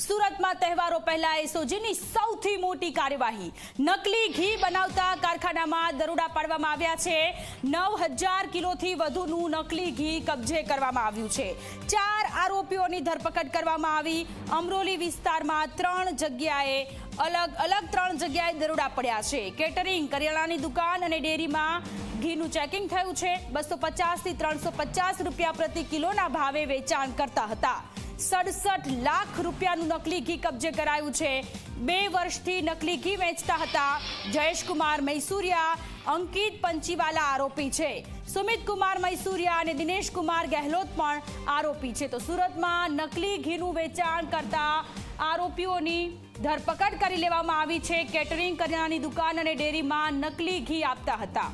સુરતમાં તહેવારો પહેલા એસઓજીની સૌથી મોટી કાર્યવાહી નકલી ઘી બનાવતા કારખાનામાં દરોડા પાડવામાં આવ્યા છે। 9000 કિલોથી વધુનું નકલી ઘી કબજે કરવામાં આવ્યું છે। 4 આરોપીઓની ધરપકડ કરવામાં આવી। અમરોલી વિસ્તારમાં 3 જગ્યાએ અલગ 3 જગ્યાએ દરોડા પડ્યા છે। કેટરિંગ, કરિયાણાની દુકાન અને ડેરીમાં ઘીનું ચેકિંગ થયું છે। 250 થી 350 રૂપિયા પ્રતિ કિલોના ભાવે વેચાણ કરતા હતા। 67 લાખ રૂપિયાનું નકલી ઘી કબજે કરાયું છે। 2 વર્ષથી નકલી ઘી વેચતા હતા જયેશકુમાર મૈસુરિયા, અંકિત પંચીવાલા આરોપી છે। સુમિત કુમાર મૈસુરિયા અને દિનેશ કુમાર ગેહલોત પણ આરોપી છે। તો સુરતમાં નકલી ઘીનું વેચાણ કરતા આરોપીઓની ધરપકડ કરી લેવામાં આવી છે। કેટરિંગ, કરિયાણાની દુકાન અને ડેરીમાં નકલી ઘી આપતા હતા।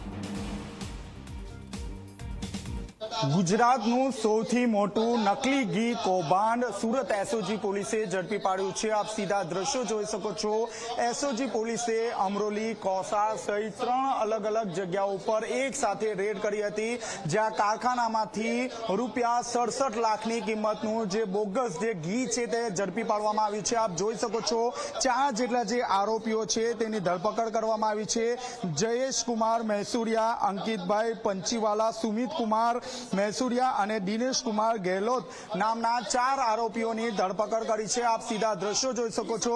ગુજરાતનું સૌથી મોટું નકલી ઘી કૌભાંડ સુરત એસઓજી પોલીસે ઝડપી પાડ્યું છે। આપ સીધા દ્રશ્યો જોઈ શકો છો। એસઓજી પોલીસે અમરોલી, કોસા સહિત 3 અલગ જગ્યાઓ પર એક સાથે રેડ કરી હતી, જ્યાં કારખાનામાંથી રૂપિયા 67 લાખની કિંમતનું જે બોગસ જે ઘી છે તે ઝડપી પાડવામાં આવ્યું છે। આપ જોઈ શકો છો 4 જેટલા જે આરોપીઓ છે તેની ધરપકડ કરવામાં આવી છે। જયેશ કુમાર મૈસુરિયા, અંકિતભાઈ પંચીવાલા, સુમિત કુમાર મૈસુરિયા અને દિનેશ કુમાર ગેહલોત નામના 4 આરોપીઓની ધરપકડ કરી છે। આપ સીધા દ્રશ્યો જોઈ શકો છો।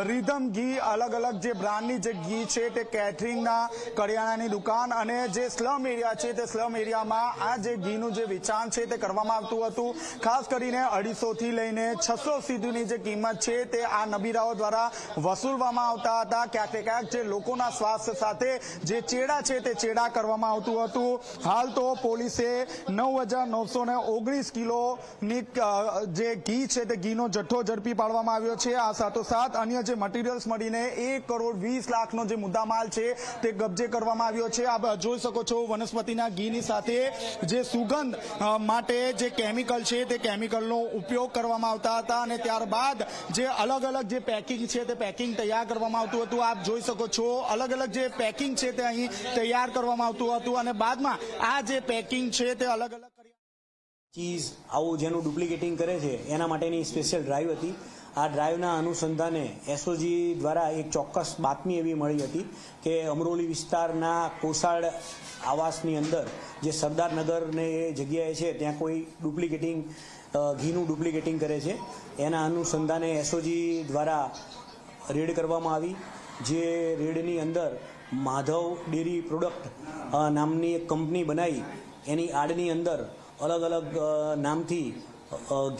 રિધમ ઘી અલગ જે બ્રાન્ડની જે ઘી છે તે કેટરિંગના, કરિયાણાની દુકાન અને જે સ્લમ એરિયા છે તે સ્લમ એરિયામાં આ જે ઘીનું જે વેચાણ છે તે કરવામાં આવતું હતું। ખાસ કરીને 250 થી લઈને 600 સુધીની જે કિંમત છે તે આ નબીરાઓ દ્વારા વસૂલવામાં આવતા હતા। ક્યાંક ને ક્યાંક જે લોકોના સ્વાસ્થ્ય સાથે જે ચેડા છે તે ચેડા કરવામાં આવતું હતું। હાલ તો પોલીસે 9919 કિલોની જે ઘી છે તે ઘીનો જથ્થો ઝડપી પાડવામાં આવ્યો છે। આ સાથોસાથ અન્ય જે મટીરિયલ્સ મળીને 1,20 લાખનો જે મુદ્દામાલ છે તે કબજે કરવામાં આવ્યો છે। આપ જોઈ શકો છો વનસ્પતિના ઘીની સાથે જે સુગંધ માટે જે કેમિકલ છે તે કેમિકલનો ઉપયોગ કરવામાં આવતા હતા અને ત્યારબાદ જે અલગ જે પેકિંગ છે તે પેકિંગ તૈયાર કરવામાં આવતું હતું। આપ જોઈ શકો છો અલગ જે પેકિંગ છે તે અહીં તૈયાર કરવામાં આવતું હતું અને બાદમાં આ જે પેકિંગ છે તે અલગ ચીઝ આવું જેનું ડુપ્લિકેટિંગ કરે છે એના માટેની સ્પેશિયલ ડ્રાઈવ હતી। આ ડ્રાઈવના અનુસંધાને એસઓજી દ્વારા એક ચોક્કસ બાતમી એવી મળી હતી કે અમરોલી વિસ્તારના કોસાડ આવાસની અંદર જે સરદારનગરને એ જગ્યાએ છે ત્યાં કોઈ ઘીનું ડુપ્લિકેટિંગ કરે છે। એના અનુસંધાને એસઓજી દ્વારા રેડ કરવામાં આવી। જે રેડની અંદર માધવ ડેરી પ્રોડક્ટ નામની એક કંપની બનાવી એની આડની અંદર અલગ નામથી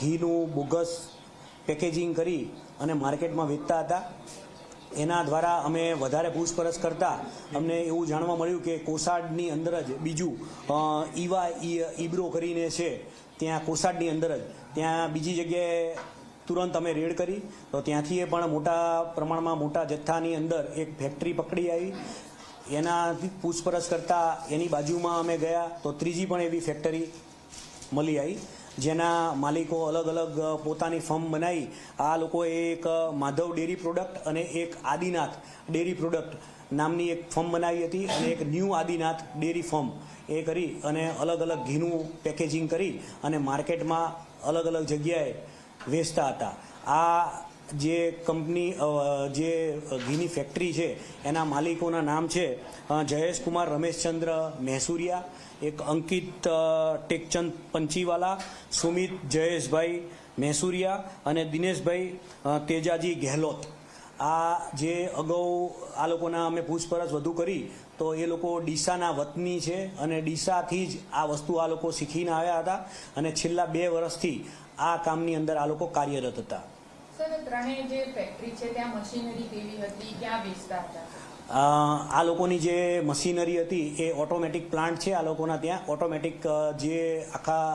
ઘીનું બોગસ પેકેજિંગ કરી અને માર્કેટમાં વેચતા હતા। એના દ્વારા અમે વધારે પૂછપરછ કરતા અમને એવું જાણવા મળ્યું કે કોસાડની અંદર જ બીજું ઈવા ઈબ્રો કરીને છે ત્યાં કોસાડની અંદર જ ત્યાં બીજી જગ્યાએ તુરંત અમે રેડ કરી તો ત્યાંથી પણ મોટા પ્રમાણમાં મોટા જથ્થાની અંદર એક ફેક્ટરી પકડી આવી। એનાથી પૂછપરછ કરતા એની બાજુમાં અમે ગયા તો ત્રીજી પણ એવી ફેક્ટરી મળી આવી, જેના માલિકો અલગ પોતાની ફર્મ બનાવી આ લોકોએ એક માધવ ડેરી પ્રોડક્ટ અને એક આદિનાથ ડેરી પ્રોડક્ટ નામની એક ફર્મ બનાવી હતી અને એક ન્યૂ આદિનાથ ડેરી ફર્મ એ કરી અને અલગ ઘીનું પેકેજિંગ કરી અને માર્કેટમાં અલગ જગ્યાએ વેચતા હતા। આ જે કંપની જે ઘીની ફેક્ટરી છે એના માલિકોના નામ છે જયેશ કુમાર રમેશચંદ્ર મૈસુરિયા, એક અંકિત ટેકચંદ પંચીવાલા, સુમિત જયેશભાઈ મૈસુરિયા અને દિનેશભાઈ તેજાજી ગેહલોત। આ જે અગાઉ આ લોકોના અમે પૂછપરછ વધુ કરી તો એ લોકો ડીસાના વતની છે અને ડીસાથી જ આ વસ્તુ આ લોકો શીખીને આવ્યા હતા અને છેલ્લા 2 વર્ષથી આ કામની અંદર આ લોકો કાર્યરત હતા। ત્રણેય જે ફેક્ટરી છે ત્યાં મશીનરી કેવી હતી, ક્યાં વેચતા હતા? આ લોકોની જે મશીનરી હતી એ ઓટોમેટિક પ્લાન્ટ છે। આ લોકોના ત્યાં ઓટોમેટિક જે આખા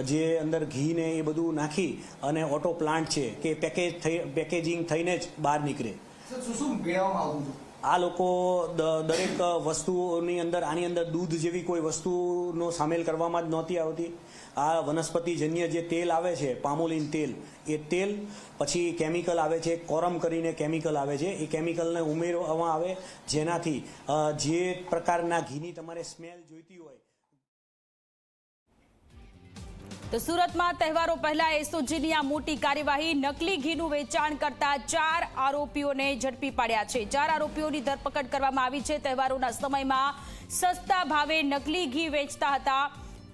જે અંદર ઘી ને એ બધું નાખી અને ઓટો પ્લાન્ટ છે કે પેકેજિંગ થઈને જ બહાર નીકળે। આ લોકો દરેક વસ્તુની અંદર આની અંદર દૂધ જેવી કોઈ વસ્તુનો સામેલ કરવામાં જ નહોતી આવતી। આ વનસ્પતિજન્ય જે તેલ આવે છે પામોલિન તેલ, એ તેલ પછી કેમિકલ આવે છે કોરમ કરીને કેમિકલ આવે છે, એ કેમિકલને ઉમેરવામાં આવે જેનાથી જે પ્રકારના ઘીની તમારે સ્મેલ જોઈતી હોય તો સુરતમાં તહેવારો પહેલા એસઓજીની આ મોટી કાર્યવાહી, નકલી ઘીનું વેચાણ કરતા 4 આરોપીઓને ઝડપી પાડ્યા છે. 4 આરોપીઓની ધરપકડ કરવામાં આવી છે. તહેવારોના સમયમાં સસ્તા ભાવે નકલી ઘી વેચતા હતા.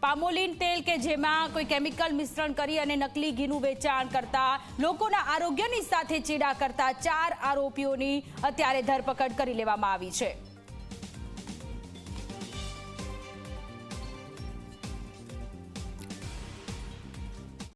પામોલીન તેલ કે જેમાં કોઈ કેમિકલ મિશ્રણ કરી અને નકલી ઘીનું વેચાણ કરતા, લોકોના આરોગ્યની સાથે ચેડા કરતા 4 આરોપીઓની અત્યારે ધરપકડ કરી લેવામાં આવી છે.